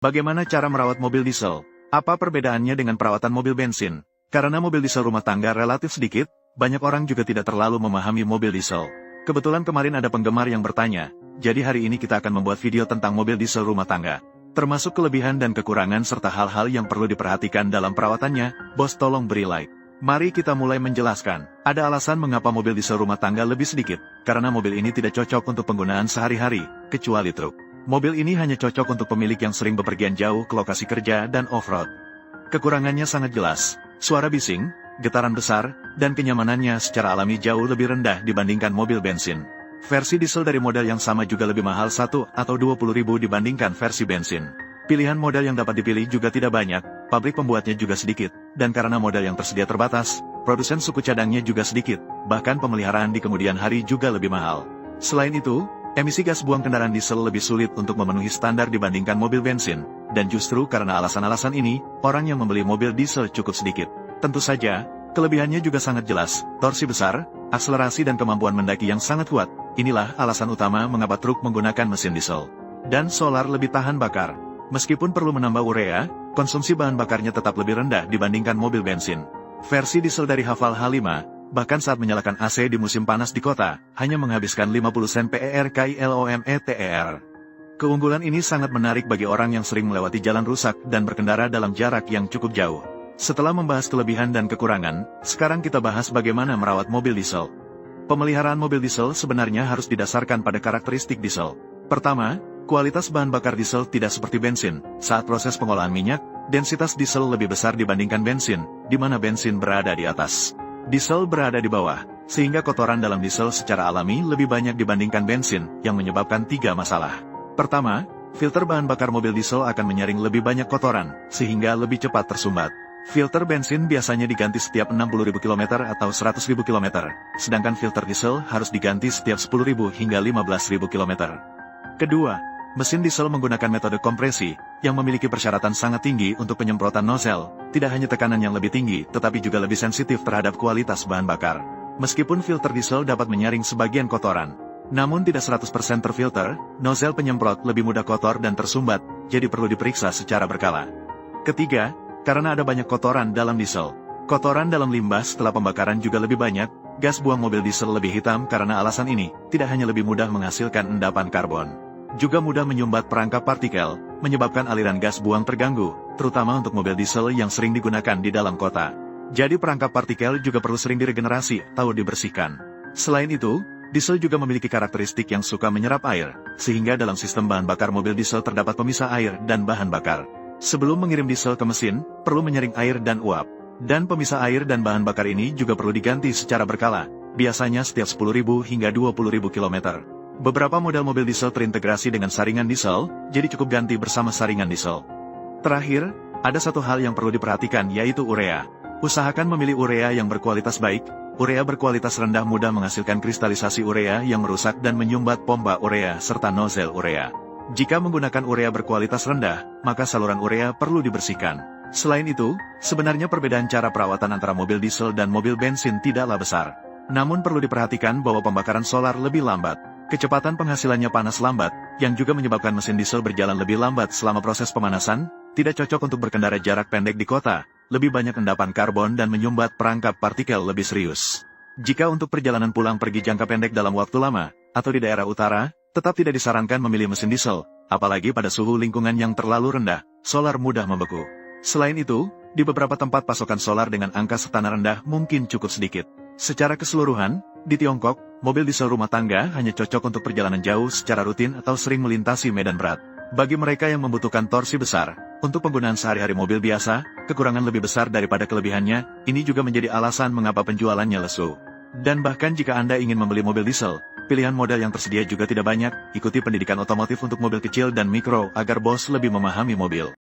Bagaimana cara merawat mobil diesel? Apa perbedaannya dengan perawatan mobil bensin? Karena mobil diesel rumah tangga relatif sedikit, banyak orang juga tidak terlalu memahami mobil diesel. Kebetulan kemarin ada penggemar yang bertanya, jadi hari ini kita akan membuat video tentang mobil diesel rumah tangga. Termasuk kelebihan dan kekurangan serta hal-hal yang perlu diperhatikan dalam perawatannya. Bos, tolong beri like. Mari kita mulai menjelaskan. Ada alasan mengapa mobil diesel rumah tangga lebih sedikit, karena mobil ini tidak cocok untuk penggunaan sehari-hari, kecuali truk. Mobil ini hanya cocok untuk pemilik yang sering bepergian jauh ke lokasi kerja dan off-road. Kekurangannya sangat jelas, suara bising, getaran besar, dan kenyamanannya secara alami jauh lebih rendah dibandingkan mobil bensin. Versi diesel dari model yang sama juga lebih mahal 1 atau 20.000 dibandingkan versi bensin. Pilihan model yang dapat dipilih juga tidak banyak, pabrik pembuatnya juga sedikit, dan karena model yang tersedia terbatas, produsen suku cadangnya juga sedikit, bahkan pemeliharaan di kemudian hari juga lebih mahal. Selain itu, emisi gas buang kendaraan diesel lebih sulit untuk memenuhi standar dibandingkan mobil bensin, dan justru karena alasan-alasan ini, orang yang membeli mobil diesel cukup sedikit. Tentu saja, kelebihannya juga sangat jelas, torsi besar, akselerasi dan kemampuan mendaki yang sangat kuat. Inilah alasan utama mengapa truk menggunakan mesin diesel. Dan solar lebih tahan bakar. Meskipun perlu menambah urea, konsumsi bahan bakarnya tetap lebih rendah dibandingkan mobil bensin. Versi diesel dari Haval H5, bahkan saat menyalakan AC di musim panas di kota, hanya menghabiskan 50 sen per kilometer. Keunggulan ini sangat menarik bagi orang yang sering melewati jalan rusak dan berkendara dalam jarak yang cukup jauh. Setelah membahas kelebihan dan kekurangan, sekarang kita bahas bagaimana merawat mobil diesel. Pemeliharaan mobil diesel sebenarnya harus didasarkan pada karakteristik diesel. Pertama, kualitas bahan bakar diesel tidak seperti bensin. Saat proses pengolahan minyak, densitas diesel lebih besar dibandingkan bensin, di mana bensin berada di atas. Diesel berada di bawah, sehingga kotoran dalam diesel secara alami lebih banyak dibandingkan bensin, yang menyebabkan 3 masalah. Pertama, filter bahan bakar mobil diesel akan menyaring lebih banyak kotoran, sehingga lebih cepat tersumbat. Filter bensin biasanya diganti setiap 60.000 km atau 100.000 km, sedangkan filter diesel harus diganti setiap 10.000 hingga 15.000 km. Kedua, mesin diesel menggunakan metode kompresi, yang memiliki persyaratan sangat tinggi untuk penyemprotan nozzle, tidak hanya tekanan yang lebih tinggi, tetapi juga lebih sensitif terhadap kualitas bahan bakar. Meskipun filter diesel dapat menyaring sebagian kotoran, namun tidak 100% terfilter, nozzle penyemprot lebih mudah kotor dan tersumbat, jadi perlu diperiksa secara berkala. Ketiga, karena ada banyak kotoran dalam diesel. Kotoran dalam limbah setelah pembakaran juga lebih banyak, gas buang mobil diesel lebih hitam karena alasan ini, tidak hanya lebih mudah menghasilkan endapan karbon, juga mudah menyumbat perangkap partikel, menyebabkan aliran gas buang terganggu, terutama untuk mobil diesel yang sering digunakan di dalam kota. Jadi perangkap partikel juga perlu sering diregenerasi atau dibersihkan. Selain itu, diesel juga memiliki karakteristik yang suka menyerap air, sehingga dalam sistem bahan bakar mobil diesel terdapat pemisah air dan bahan bakar. Sebelum mengirim diesel ke mesin, perlu menyaring air dan uap. Dan pemisah air dan bahan bakar ini juga perlu diganti secara berkala, biasanya setiap 10.000 hingga 20.000 km. Beberapa model mobil diesel terintegrasi dengan saringan diesel, jadi cukup ganti bersama saringan diesel. Terakhir, ada satu hal yang perlu diperhatikan yaitu urea. Usahakan memilih urea yang berkualitas baik. Urea berkualitas rendah mudah menghasilkan kristalisasi urea yang merusak dan menyumbat pompa urea serta nozzle urea. Jika menggunakan urea berkualitas rendah, maka saluran urea perlu dibersihkan. Selain itu, sebenarnya perbedaan cara perawatan antara mobil diesel dan mobil bensin tidaklah besar. Namun perlu diperhatikan bahwa pembakaran solar lebih lambat. Kecepatan penghasilannya panas lambat, yang juga menyebabkan mesin diesel berjalan lebih lambat selama proses pemanasan, tidak cocok untuk berkendara jarak pendek di kota, lebih banyak endapan karbon dan menyumbat perangkap partikel lebih serius. Jika untuk perjalanan pulang pergi jangka pendek dalam waktu lama, atau di daerah utara, tetap tidak disarankan memilih mesin diesel, apalagi pada suhu lingkungan yang terlalu rendah, solar mudah membeku. Selain itu, di beberapa tempat pasokan solar dengan angka setana rendah mungkin cukup sedikit. Secara keseluruhan, di Tiongkok, mobil diesel rumah tangga hanya cocok untuk perjalanan jauh secara rutin atau sering melintasi medan berat. Bagi mereka yang membutuhkan torsi besar, untuk penggunaan sehari-hari mobil biasa, kekurangan lebih besar daripada kelebihannya, ini juga menjadi alasan mengapa penjualannya lesu. Dan bahkan jika Anda ingin membeli mobil diesel, pilihan model yang tersedia juga tidak banyak. Ikuti pendidikan otomotif untuk mobil kecil dan mikro agar bos lebih memahami mobil.